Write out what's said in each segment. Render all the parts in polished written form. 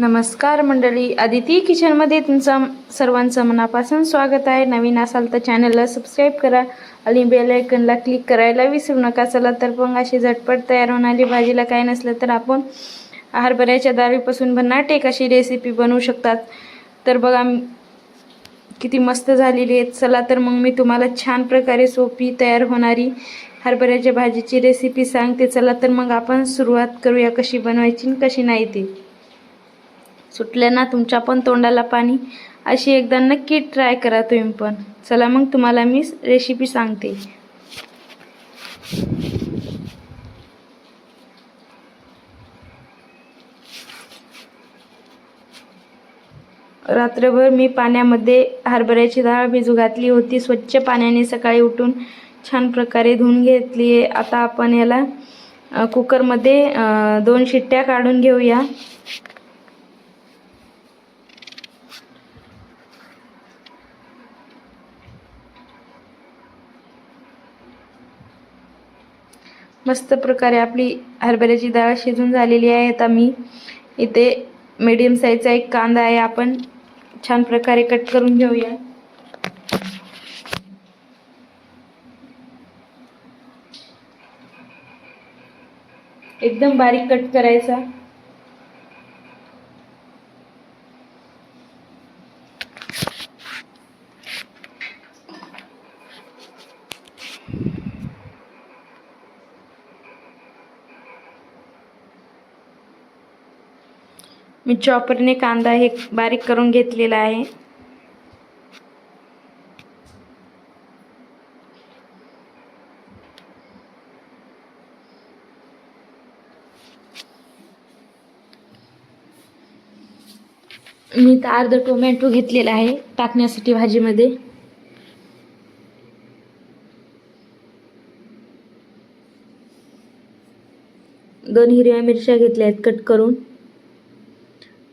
नमस्कार मंडळी, अदिती किचनमध्ये तुमचं सर्वांचं मनापासून स्वागत आहे. नवीन असाल तर चॅनलला सबस्क्राईब करा आणि बेल आयकनला क्लिक करायला विसरू नका. चला तर मग अशी झटपट तयार होणारी भाजीला काय नसलं तर आपण हरभऱ्याच्या डाळीपासून भन्नाट एक अशी रेसिपी बनवू शकतात. तर बघा किती मस्त झालेली आहे. चला तर मग मी तुम्हाला छान प्रकारे सोपी तयार होणारी हरभऱ्याच्या भाजीची रेसिपी सांगते. चला तर मग आपण सुरुवात करूया कशी बनवायची कशी नाही ती. सुटले ना तुमच्या पण तोंडाला पाणी, अशी एकदा नक्की ट्राय करा तुम्ही पण. चला मग तुम्हाला मी रेसिपी सांगते. रात्रभर मी पाण्यामध्ये हरभऱ्याची डाळ भिजू घातली होती. स्वच्छ पाण्याने सकाळी उठून छान प्रकारे धुवून घेतली आहे. आता आपण याला कुकरमध्ये 2 शिट्ट्या काढून घेऊया. मस्त प्रकारे आपली हरभऱ्याची डाळ शिजून झालेली आहे. आता मी इथे मीडियम साईजचा एक कांदा आहे, आपण छान प्रकारे कट करून घेऊया. एकदम बारीक कट करायचा. मी चॉपरने कांदा हे बारीक करून घेतलेला आहे. मी तर अर्धा टोमॅटो घेतलेला आहे टाकण्यासाठी भाजीमध्ये. दोन हिरव्या मिरच्या घेतल्या आहेत कट करून,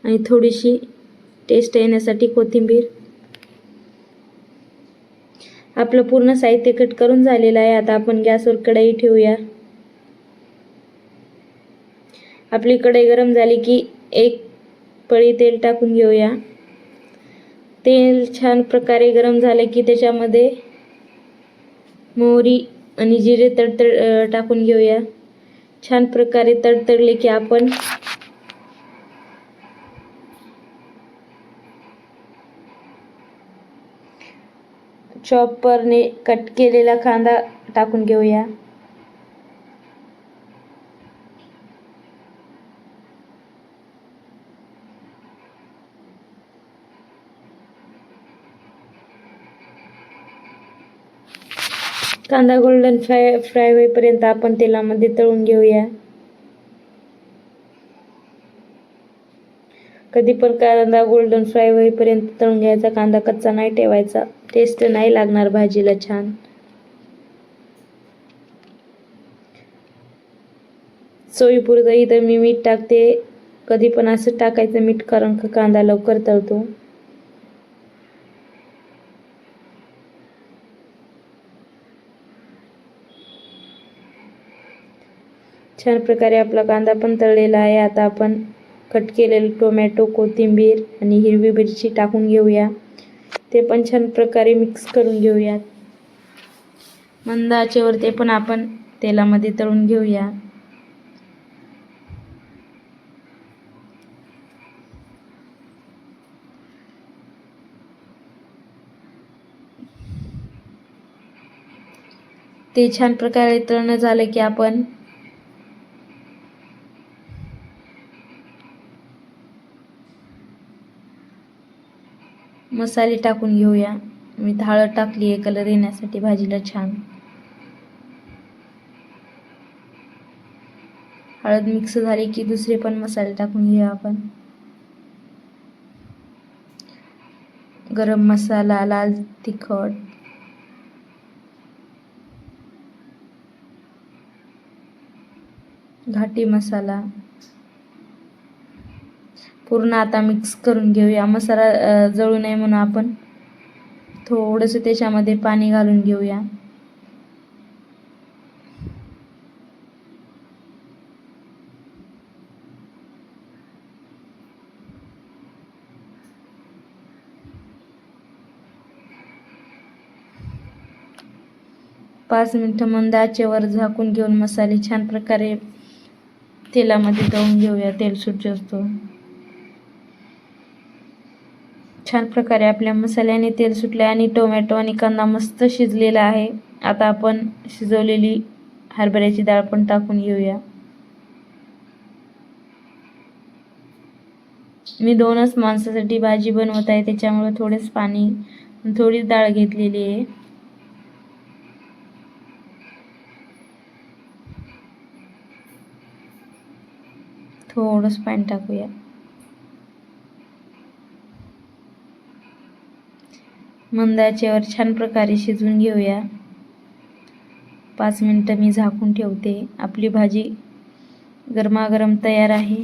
आणि थोडीशी टेस्ट येण्यासाठी कोथिंबीर. आपलं पूर्ण साहित्य कट करून झालेलं आहे. आता आपण गॅसवर कढई ठेवूया. आपली कढई गरम झाली की एक पळी तेल टाकून घेऊया. तेल छान प्रकारे गरम झाले की त्याच्यामध्ये मोहरी आणि जिरे तडतड टाकून घेऊया. छान प्रकारे तडतडले की आपण चॉपरने कट केलेला कांदा टाकून घेऊया. कांदा गोल्डन फ्राय होईपर्यंत आपण तेलामध्ये तळून घेऊया. कधी पण कांदा गोल्डन फ्राय होईपर्यंत तळून घ्यायचा. कांदा कच्चा नाही ठेवायचा, टेस्ट नाही लागणार भाजीला छान. चवीपुरतं इथं मी मीठ टाकते. कधी पण असं टाकायचं मीठ, कारण कांदा लवकर तळतो. छान प्रकारे आपला कांदा पण तळलेला आहे. आता आपण कट केलेले टोमॅटो, कोथिंबीर आणि हिरवी मिरची टाकून घेऊया. ते पण छान प्रकारे मिक्स करून घेऊयात. मंद आचेवर ते पण आपण तेलामध्ये तळून घेऊया. ते छान प्रकारे तळणं झालं की आपण मसाले टाकून घेऊया. मी हळद टाकली आहे कलर येण्यासाठी भाजीला छान. हळद मिक्स झाली की दुसरे पण मसाले टाकून घेऊया आपण. गरम मसाला, लाल तिखट, घाटी मसाला पूर्ण आता मिक्स करून घेऊया. मसाला जळू नये म्हणून आपण थोडंसं त्याच्यामध्ये पाणी घालून घेऊया. 5 मिनिटं मंद आचेवर झाकून घेऊन मसाले छान प्रकारे तेलामध्ये तळून घेऊया, तेल सुटजोस्तो. छान प्रकारे आपल्या मसाल्याने तेल सुटले आणि टोमॅटो आणि कांदा मस्त शिजलेला आहे. आता आपण शिजवलेली हरभऱ्याची डाळ पण टाकून घेऊया. मी 2च माणसासाठी भाजी बनवत आहे, त्याच्यामुळे थोडेच पाणी, थोडीच डाळ घेतलेली आहे. थोडंच पाणी टाकूया. मंद आचेवर छान प्रकारे शिजवून घेऊया. 5 मिनिटं मी झाकून ठेवते. आपली भाजी गरमागरम तयार आहे.